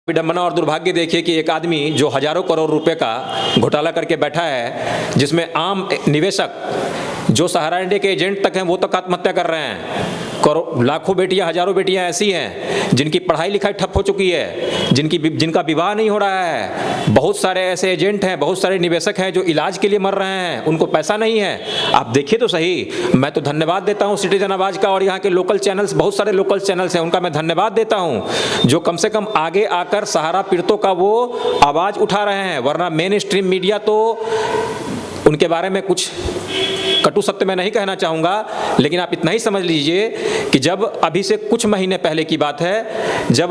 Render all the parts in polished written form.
विडंबना और दुर्भाग्य देखिए कि एक आदमी जो हजारों करोड़ रुपए का घोटाला करके बैठा है, जिसमें आम निवेशक जो सहारा इंडिया के एजेंट तक हैं वो तक आत्महत्या कर रहे हैं। लाखों बेटियां, हजारों बेटियां ऐसी हैं जिनकी पढ़ाई लिखाई ठप हो चुकी है, जिनका विवाह नहीं हो रहा है। बहुत सारे ऐसे एजेंट हैं, बहुत सारे निवेशक हैं जो इलाज के लिए मर रहे हैं, उनको पैसा नहीं है। आप देखिए तो सही। मैं तो धन्यवाद देता हूं सिटीजन आवाज का और यहाँ के लोकल चैनल्स, बहुत सारे लोकल चैनल्स हैं, उनका मैं धन्यवाद देता हूं जो कम से कम आगे आकर सहारा पीड़ितों का वो आवाज उठा रहे हैं। वरना मेन स्ट्रीम मीडिया तो उनके बारे में कुछ कटु सत्य मैं नहीं कहना चाहूँगा, लेकिन आप इतना ही समझ लीजिए कि जब अभी से कुछ महीने पहले की बात है, जब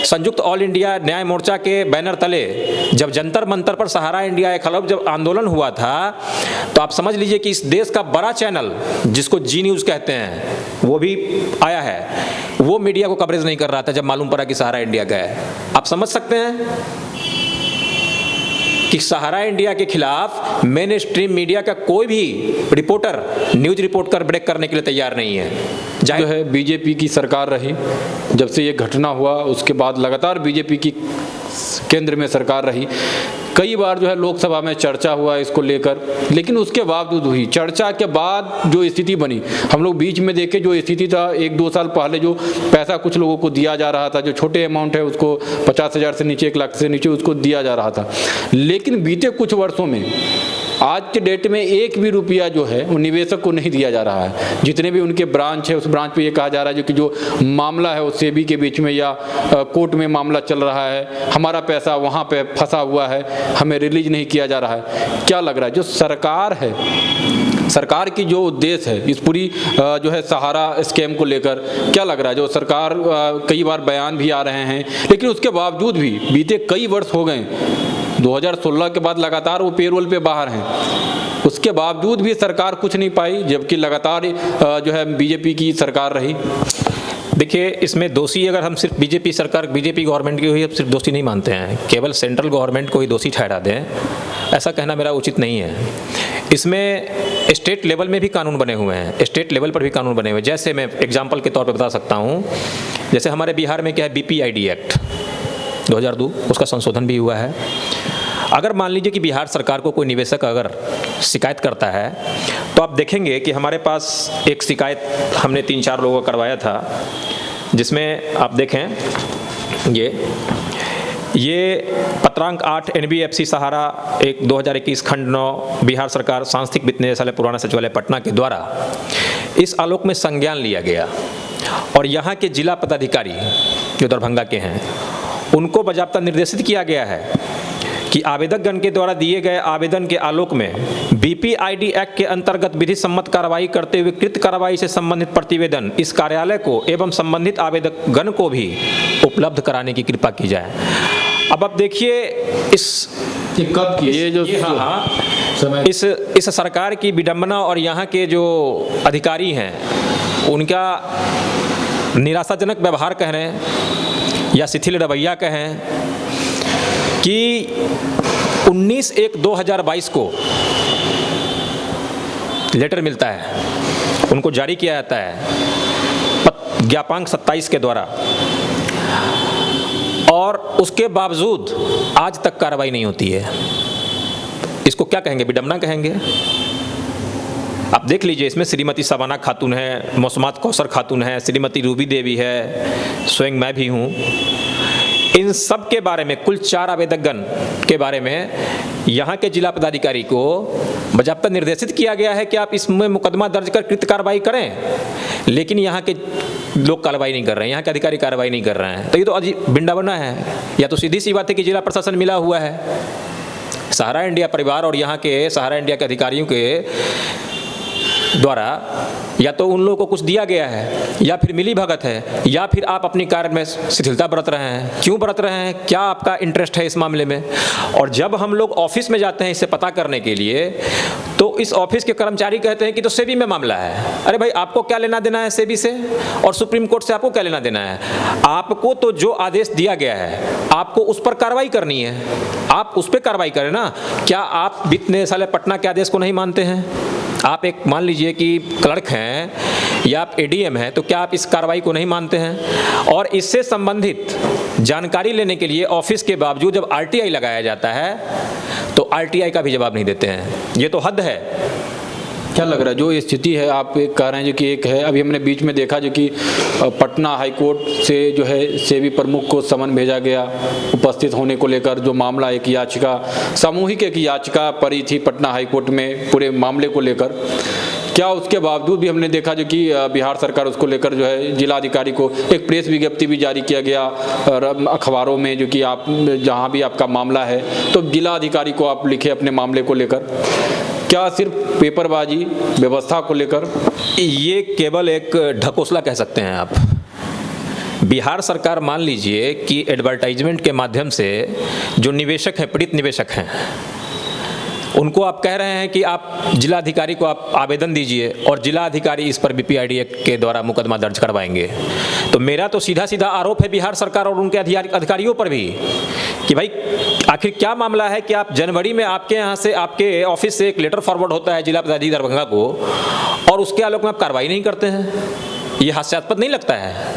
संयुक्त ऑल इंडिया न्याय मोर्चा के बैनर तले जब जंतर मंतर पर सहारा इंडिया एक खिलाफ जब आंदोलन हुआ था, तो आप समझ लीजिए कि इस देश का बड़ा चैनल जिसको जी न्यूज़ कहते हैं वो भी आया है, वो मीडिया को कवरेज नहीं कर रहा था जब मालूम पड़ा कि सहारा इंडिया का है। आप समझ सकते हैं कि सहारा इंडिया के खिलाफ मेन स्ट्रीम मीडिया का कोई भी रिपोर्टर न्यूज रिपोर्ट कर ब्रेक करने के लिए तैयार नहीं है। जो है बीजेपी की सरकार रही, जब से ये घटना हुआ उसके बाद लगातार बीजेपी की केंद्र में सरकार रही। कई बार जो है लोकसभा में चर्चा हुआ इसको लेकर, लेकिन उसके बावजूद हुई चर्चा के बाद जो स्थिति बनी, हम लोग बीच में देखे जो स्थिति था 1-2 साल पहले, जो पैसा कुछ लोगों को दिया जा रहा था, जो छोटे अमाउंट है उसको 50,000 से नीचे, 1 लाख से नीचे उसको दिया जा रहा था। लेकिन बीते कुछ वर्षों में आज के डेट में एक भी रुपया जो है वो निवेशक को नहीं दिया जा रहा है। जितने भी उनके ब्रांच है उस ब्रांच पे ये कहा जा रहा है जो मामला है वो सेबी के बीच में या कोर्ट में मामला चल रहा है, हमारा पैसा वहाँ पे फंसा हुआ है, हमें रिलीज नहीं किया जा रहा है। क्या लग रहा है जो सरकार है, सरकार की जो उद्देश्य है इस पूरी जो है सहारा स्कैम को लेकर, क्या लग रहा है जो सरकार कई बार बयान भी आ रहे हैं, लेकिन उसके बावजूद भी बीते कई वर्ष हो गए, 2016 के बाद लगातार वो पेरोल पे बाहर हैं, उसके बावजूद भी सरकार कुछ नहीं पाई, जबकि लगातार जो है बीजेपी की सरकार रही। देखिए, इसमें दोषी अगर हम सिर्फ बीजेपी सरकार, बीजेपी गवर्नमेंट की हुई अब सिर्फ दोषी नहीं मानते हैं, केवल सेंट्रल गवर्नमेंट को ही दोषी ठहरा दें, ऐसा कहना मेरा उचित नहीं है। इसमें स्टेट लेवल में भी कानून बने हुए हैं, स्टेट लेवल पर भी कानून बने हुए हैं। जैसे मैं एग्जाम्पल के तौर पर बता सकता हूँ, जैसे हमारे बिहार में क्या है, BPID एक्ट 2002, उसका संशोधन भी हुआ है। अगर मान लीजिए कि बिहार सरकार को कोई निवेशक अगर शिकायत करता है, तो आप देखेंगे कि हमारे पास एक शिकायत हमने 3-4 लोगों का करवाया था, जिसमें आप देखें ये पत्रांक 8 NBFC सहारा 2021 खंड 9 बिहार सरकार सांस्थिक वित्त निदेशालय पुराना सचिवालय पटना के द्वारा इस आलोक में संज्ञान लिया गया और यहाँ के जिला पदाधिकारी जो दरभंगा के हैं उनको बाकायदा निर्देशित किया गया है कि आवेदकगण के द्वारा दिए गए आवेदन के आलोक में BPID एक्ट के अंतर्गत विधि सम्मत कार्रवाई करते हुए कृत कार्रवाई से संबंधित प्रतिवेदन इस कार्यालय को एवं संबंधित आवेदकगण को भी उपलब्ध कराने की कृपा की जाए। अब आप देखिए कब की ये जो इस सरकार की विडंबना और यहाँ के जो अधिकारी हैं उनका निराशाजनक व्यवहार कहें या शिथिल रवैया कहें कि 19/1/2022 को लेटर मिलता है, उनको जारी किया जाता है ज्ञापांक 27 के द्वारा, और उसके बावजूद आज तक कार्रवाई नहीं होती है। इसको क्या कहेंगे, विडंबना कहेंगे। आप देख लीजिए, इसमें श्रीमती शबाना खातून है, मौसमात कौसर खातून है, श्रीमती रूबी देवी है, स्वयं मैं भी हूँ। इन सब के बारे में, कुल 4 आवेदकगण के बारे में यहाँ के जिला पदाधिकारी को बाकायदा निर्देशित किया गया है कि आप इसमें मुकदमा दर्ज कर कृत कार्रवाई करें, लेकिन यहाँ के लोग कार्रवाई नहीं कर रहे हैं, यहाँ के अधिकारी कार्रवाई नहीं कर रहे हैं। तो ये तो अजीब विडंबना है। या तो सीधी सी बात है कि जिला प्रशासन मिला हुआ है सहारा इंडिया परिवार और यहाँ के सहारा इंडिया के अधिकारियों के द्वारा, या तो उन लोगों को कुछ दिया गया है या फिर मिली भगत है, या फिर आप अपनी कार्य में शिथिलता बरत रहे हैं। क्यों बरत रहे हैं, क्या आपका इंटरेस्ट है इस मामले में। और जब हम लोग ऑफिस में जाते हैं इसे पता करने के लिए, तो इस ऑफिस के कर्मचारी कहते हैं कि तो सेबी में मामला है। अरे भाई, आपको क्या लेना देना है सेबी से, और सुप्रीम कोर्ट से आपको क्या लेना देना है। आपको तो जो आदेश दिया गया है आपको उस पर कार्रवाई करनी है, आप उस पर कार्रवाई करें ना। क्या आप वित्त निदेशालय पटना के आदेश को नहीं मानते हैं। आप एक मान लीजिए कि क्लर्क हैं या आप एडीएम हैं, तो क्या आप इस कार्रवाई को नहीं मानते हैं? और इससे संबंधित जानकारी लेने के लिए ऑफिस के बावजूद जब आरटीआई लगाया जाता है तो आरटीआई का भी जवाब नहीं देते हैं। ये तो हद है। क्या लग रहा है जो स्थिति है, आप एक कह रहे हैं जो कि एक है, अभी हमने बीच में देखा जो कि पटना हाईकोर्ट से जो है सेबी प्रमुख को समन भेजा गया उपस्थित होने को लेकर, जो मामला एक याचिका सामूहिक एक याचिका पड़ी थी पटना हाईकोर्ट में पूरे मामले को लेकर। क्या उसके बावजूद भी हमने देखा जो कि बिहार सरकार उसको लेकर जो है जिलाधिकारी को एक प्रेस विज्ञप्ति भी जारी किया गया अखबारों में, जो कि आप जहां भी आपका मामला है तो जिलाधिकारी को आप लिखे अपने मामले को लेकर। क्या सिर्फ पेपरबाजी व्यवस्था को लेकर? ये केवल एक ढकोसला कह सकते हैं आप। बिहार सरकार मान लीजिए कि एडवर्टाइजमेंट के माध्यम से जो निवेशक हैं, पीड़ित निवेशक हैं, उनको आप कह रहे हैं कि आप जिलाधिकारी को आप आवेदन दीजिए और जिलाधिकारी इस पर बीपीआईडी एक्ट के द्वारा मुकदमा दर्ज करवाएंगे। तो मेरा तो सीधा सीधा आरोप है बिहार सरकार और उनके अधिकारियों पर भी कि भाई आखिर क्या मामला है कि आप जनवरी में आपके यहाँ से, आपके ऑफिस से एक लेटर फॉरवर्ड होता है जिला पदाधिकारी दरभंगा को, और उसके आलोक में आप कार्रवाई नहीं करते हैं। ये हास्यास्पद नहीं लगता है?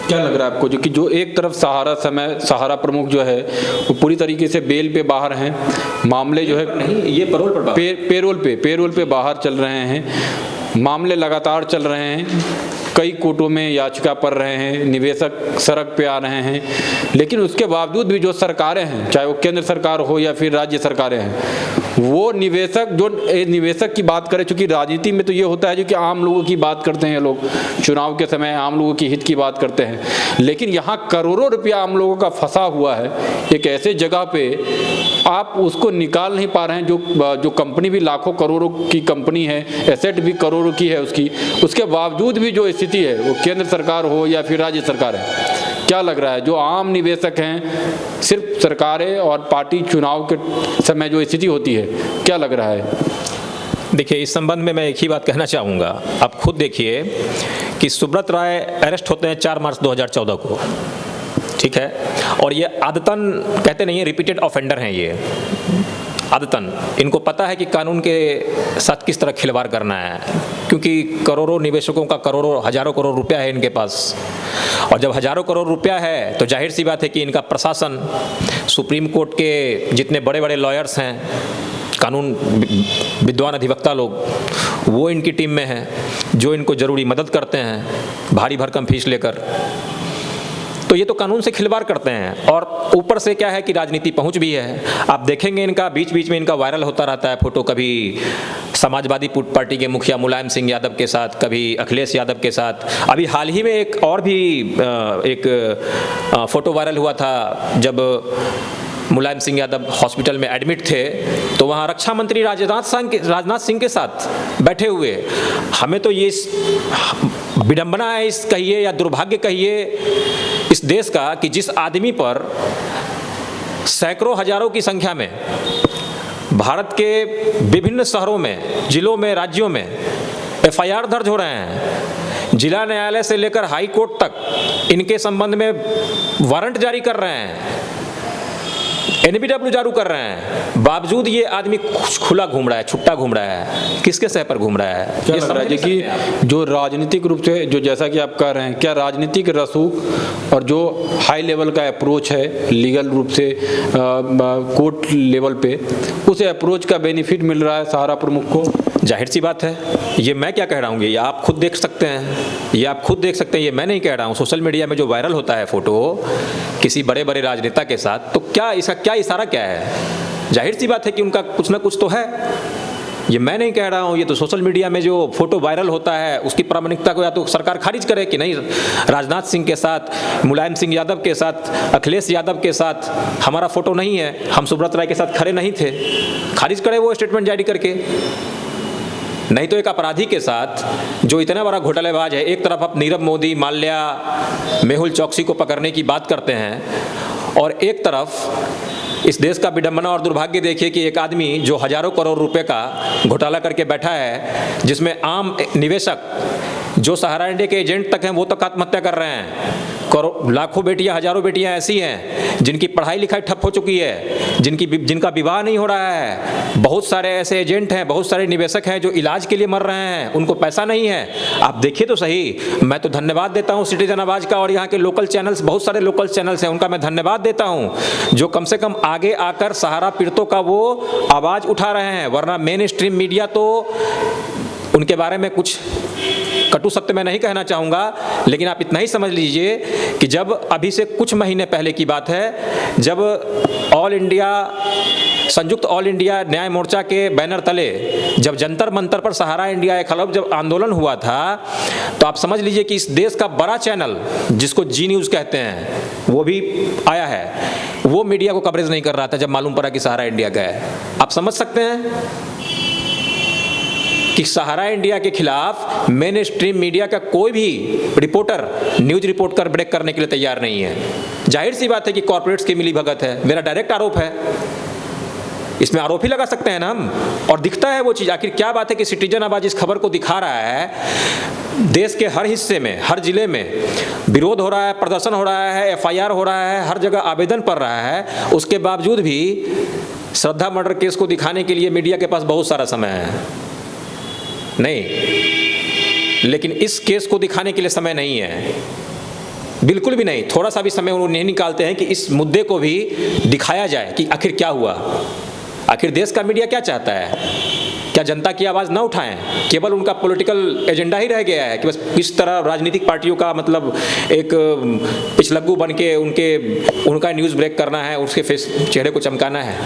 क्या लग रहा है आपको जो कि जो एक तरफ सहारा प्रमुख जो है वो पूरी तरीके से बेल पे बाहर हैं, मामले जो है नहीं, ये पेरोल पे बाहर चल रहे हैं, मामले लगातार चल रहे हैं, कई कोर्टों में याचिका पढ़ रहे हैं, निवेशक सड़क पे आ रहे हैं, लेकिन उसके बावजूद भी जो सरकारें हैं, चाहे वो केंद्र सरकार हो या फिर राज्य सरकारें हैं, वो निवेशक की बात करें, चूंकि राजनीति में तो ये होता है जो कि आम लोगों की बात करते हैं लोग, चुनाव के समय आम लोगों की हित की बात करते हैं, लेकिन यहाँ करोड़ों रुपया आम लोगों का फंसा हुआ है एक ऐसे जगह पे, आप उसको निकाल नहीं पा रहे हैं। जो कंपनी भी लाखों करोड़ों की कंपनी है, एसेट भी करोड़ों की है उसके बावजूद भी जो स्थिति है वो केंद्र सरकार हो या फिर राज्य सरकार है। क्या लग रहा है जो आम निवेशक हैं, सिर्फ सरकारें और पार्टी चुनाव के समय जो स्थिति होती है, क्या लग रहा है? देखिए, इस संबंध में मैं एक ही बात कहना चाहूँगा। आप खुद देखिए कि सुब्रत राय अरेस्ट होते हैं 4 मार्च 2014 को, ठीक है, और ये आदतन कहते नहीं है, रिपीटेड ऑफेंडर हैं ये आदतन। इनको पता है कि कानून के साथ किस तरह खिलवाड़ करना है, क्योंकि करोड़ों निवेशकों का हजारों करोड़ रुपया है इनके पास, और जब हजारों करोड़ रुपया है तो जाहिर सी बात है कि इनका प्रशासन, सुप्रीम कोर्ट के जितने बड़े बड़े लॉयर्स हैं, कानून विद्वान अधिवक्ता लोग, वो इनकी टीम में हैं, जो इनको ज़रूरी मदद करते हैं भारी भरकम फीस लेकर। तो ये तो कानून से खिलवाड़ करते हैं, और ऊपर से क्या है कि राजनीति पहुंच भी है। आप देखेंगे इनका बीच बीच में इनका वायरल होता रहता है फोटो, कभी समाजवादी पार्टी के मुखिया मुलायम सिंह यादव के साथ, कभी अखिलेश यादव के साथ। अभी हाल ही में एक और भी एक फोटो वायरल हुआ था, जब मुलायम सिंह यादव हॉस्पिटल में एडमिट थे तो वहाँ रक्षा मंत्री राजनाथ सिंह के साथ बैठे हुए। हमें तो ये विडंबना है, इस कहिए या दुर्भाग्य कहिए इस देश का, कि जिस आदमी पर सैकड़ों हजारों की संख्या में भारत के विभिन्न शहरों में, जिलों में, राज्यों में एफआईआर दर्ज हो रहे हैं, जिला न्यायालय से लेकर हाई कोर्ट तक इनके संबंध में वारंट जारी कर रहे हैं, एनबीडब्ल्यू जारी कर रहे हैं, बावजूद ये आदमी खुला घूम रहा है, छुट्टा घूम रहा है, किसके सह पर घूम रहा है? क्या लग रहा है कि जो राजनीतिक रूप से, जो जैसा कि आप कह रहे हैं, क्या राजनीतिक रसूख और जो हाई लेवल का अप्रोच है लीगल रूप से कोर्ट लेवल पे, उस अप्रोच का बेनिफिट मिल रहा है सहारा प्रमुख को? जाहिर सी बात है, ये मैं क्या कह रहा हूँ, ये आप खुद देख सकते हैं, ये आप खुद देख सकते हैं, ये मैं नहीं कह रहा हूँ। सोशल मीडिया में जो वायरल होता है फोटो किसी बड़े बड़े राजनेता के साथ, तो क्या इसका क्या इशारा क्या है? जाहिर सी बात है कि उनका कुछ ना कुछ तो है, ये मैं नहीं कह रहा हूँ। ये तो सोशल मीडिया में जो फोटो वायरल होता है उसकी प्रामाणिकता को या तो सरकार खारिज करे कि नहीं, राजनाथ सिंह के साथ, मुलायम सिंह यादव के साथ, अखिलेश यादव के साथ हमारा फोटो नहीं है, हम सुब्रत राय के साथ खड़े नहीं थे, खारिज करे वो स्टेटमेंट जारी करके। नहीं तो एक अपराधी के साथ जो इतना बड़ा घोटालेबाज है, एक तरफ आप नीरव मोदी, माल्या, मेहुल चौकसी को पकड़ने की बात करते हैं, और एक तरफ इस देश का विडंबना और दुर्भाग्य देखिए कि एक आदमी जो हजारों करोड़ रुपए का घोटाला करके बैठा है, जिसमें आम निवेशक जो सहारा इंडिया के एजेंट तक हैं वो तक आत्महत्या कर रहे हैं, लाखों बेटियां, हजारों बेटियां ऐसी हैं जिनकी पढ़ाई लिखाई ठप हो चुकी है, जिनका विवाह नहीं हो रहा है। बहुत सारे ऐसे एजेंट हैं, बहुत सारे निवेशक हैं जो इलाज के लिए मर रहे हैं, उनको पैसा नहीं है। आप देखिए तो सही। मैं तो धन्यवाद देता हूं सिटीजन आवाज का और यहाँ के लोकल चैनल्स, बहुत सारे लोकल चैनल्स हैं, उनका मैं धन्यवाद देता हूं जो कम से कम आगे आकर सहारा पीड़ितों का वो आवाज उठा रहे हैं। वरना मेन स्ट्रीम मीडिया तो उनके बारे में कुछ कटु सत्य मैं नहीं कहना चाहूँगा, लेकिन आप इतना ही समझ लीजिए कि जब अभी से कुछ महीने पहले की बात है, जब संयुक्त ऑल इंडिया न्याय मोर्चा के बैनर तले जब जंतर मंतर पर सहारा इंडिया एक खिलाफ जब आंदोलन हुआ था, तो आप समझ लीजिए कि इस देश का बड़ा चैनल जिसको जी न्यूज़ कहते हैं वो भी आया है, वो मीडिया को कवरेज नहीं कर रहा था जब मालूम पड़ा कि सहारा इंडिया का है। आप समझ सकते हैं कि सहारा इंडिया के खिलाफ मेन स्ट्रीम मीडिया का कोई भी रिपोर्टर न्यूज रिपोर्ट कर ब्रेक करने के लिए तैयार नहीं है। जाहिर सी बात है कि कॉर्पोरेट्स की मिली भगत है, मेरा डायरेक्ट आरोप है, इसमें आरोप ही लगा सकते हैं ना हम। और दिखता है वो चीज़। आखिर क्या बात है कि सिटीजन आवाज इस खबर को दिखा रहा है, देश के हर हिस्से में, हर जिले में विरोध हो रहा है, प्रदर्शन हो रहा है, FIR हो रहा है, हर जगह आवेदन पड़ रहा है, उसके बावजूद भी श्रद्धा मर्डर केस को दिखाने के लिए मीडिया के पास बहुत सारा समय है। नहीं, लेकिन इस केस को दिखाने के लिए समय नहीं है, बिल्कुल भी नहीं। थोड़ा सा भी समय वो नहीं निकालते हैं कि इस मुद्दे को भी दिखाया जाए कि आखिर क्या हुआ, आखिर देश का मीडिया क्या चाहता है। क्या जनता की आवाज़ ना उठाएं? केवल उनका पॉलिटिकल एजेंडा ही रह गया है कि बस किस तरह राजनीतिक पार्टियों का मतलब एक पिछलग्गू बन के उनका न्यूज़ ब्रेक करना है, उसके चेहरे को चमकाना है।